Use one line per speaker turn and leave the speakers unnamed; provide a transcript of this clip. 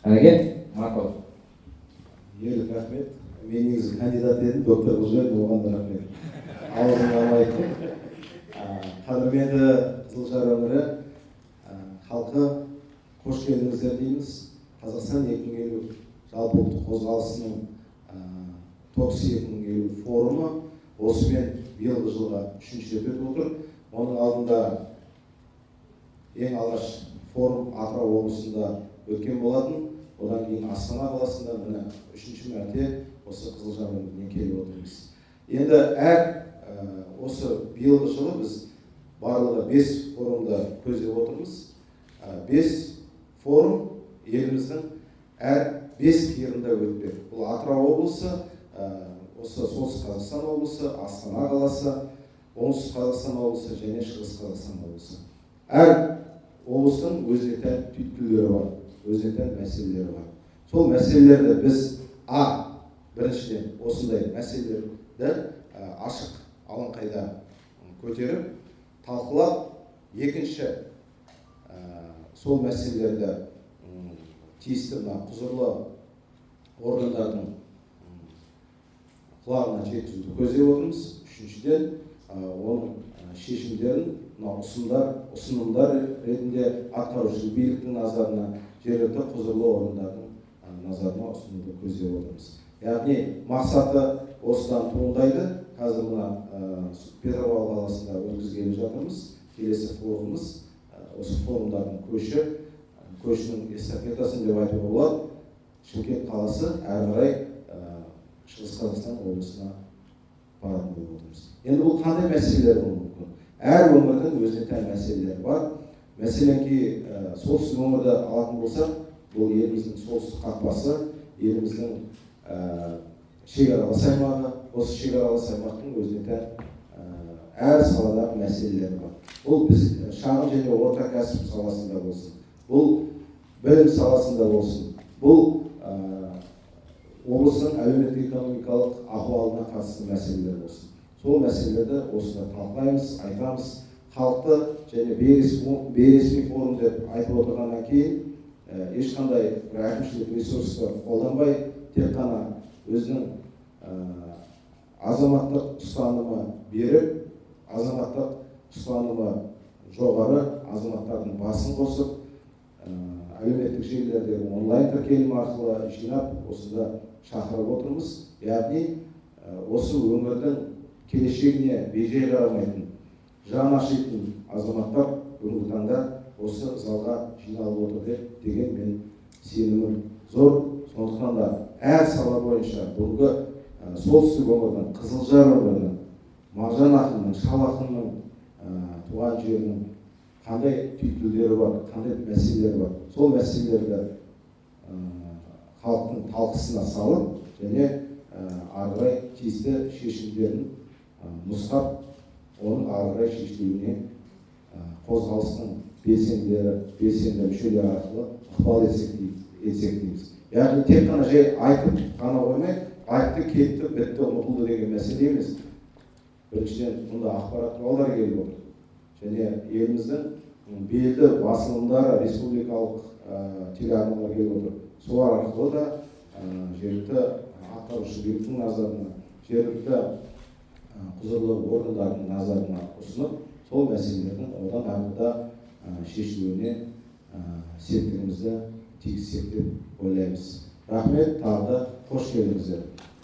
Әнеге, мақұл.
Елік рахмет. Мен негізі кандидат едім, доктор Құлжабек, оған да рахмет. Аузын алмайын. Қадірменді Қызылжар өңірі халқы қош келдіңіздер дейміз. Қазақстан 2050 жалпы ұлттық қозғалысының ТОКС 2050 форумы осымен биылғы жылға 3-ші рет өтіп отыр. Оның алдында ең алғаш форум Атырау облысында өткен болатын. Одан кейін Астана қаласында міне 3-ші мәрте осы Қызылжар өңіріне келіп отырмыз. Енді осы биылғы жылы біз барлығы 5 форумда көздеп отырмыз. 5 форум еліміздің әр 5 қиырында өтпек. Бұл Атырау облысы, осы Солтүстік Қазақстан облысы, Астана қаласы, Оңтүстік Қазақстан облысы және Шығыс Қазақстан облысы. Әр облыстың өзіне тән түйткілдері бар, өзіне тән мәселелері бар. Сол мәселелерді біз біріншіден осындай мәселелерді ашық алаңқайда көтеріп, талқылап, екінші сол мәселелерді тиісті құзырлы органдардың құлағына жеткізуді көздеп отырмыз. Үшіншіден оның шешімдерін ұсынымдар ретінде атқарушы биліктің назарына, жергілікті құзырлы органдардың назарына ұсынуды көздеп отырмыз. Яғни мақсаты осыдан туындайды. Қазір мына Петропавл қаласында өткізгелі жатырмыз. Келесі форумымыз осы форумдардың көшінің эстафетасын деп айтуға болады. Шымкент қаласы әрі қарай Шығыс Қазақстан облысына баратын болып отырмыз. Енді бұл қандай мәселелер болуы мүмкін? Әр өңірдің өзіне тән мәселелері бар. Мәселенки солтүстік өңірді алатын болсақ, бұл еліміздің солтүстік қақпасы, еліміздің шекаралас аймағы. Осы шекаралас аймақтың өзіне тән әр саладағы мәселелері бар. Бұл біз шағын және орта кәсіп саласында болсын, бұл білім саласында болсын, бұл облыстың әлеуметтік-экономикалық ахуалына қатысты мәселелер болсын. Сол мәселелерді осында талқылаймыз, айтамыз. Халықты және бейресми форум деп айтып отырғаннан кейін ешқандай әкімшілік ресурсты қолданбай, тек қана өзінің азаматтық ұстанымы беріп, азаматтық ұстанымы жоғары азаматтардың басын қосып, әлеуметтік желілердегі онлайн тіркелім арқылы жинап, осында шақырып отырмыз. Яғни осы өңірдің келешегіне бей-жай қарамайтын, жан ашитын азаматтар бүгінгі таңда осы залға жиналып отыр деген мен сенімім зор. Сондықтан да әр сала бойынша бүгінгі солтүстік өңірдің, Қызылжар өңірінің, Мағжан ақынның, Шал ақынның туған жерінің қандай түйткілдері бар, қандай мәселелері бар, сол мәселелерді халықтың талқысына салып, және ары қарай тиісті шешімдерін нұсқап, оның ары қарай шешілуіне қозғалыстың белсенді мүшелері арқылы ықпал етсек дейміз. Яғни тек қана жай айтып қана қоймай, айтты, кетті, бітті, ұмытылды деген мәселе емес. Біріншіден мұнда ақпарат құралдары келіп отыр. Және еліміздің белді басылымдары, республикалық телеарналар келіп отыр. Солар арқылы да жергілікті атқарушы биліктің назарына, жергілікті құзырлы органдардың назарына ұсынып, сол мәселелердің одан әрі шешілуіне септігімізді тигізсек деп ойлаймыз. Рахмет, тағы да қош келдіңіздер.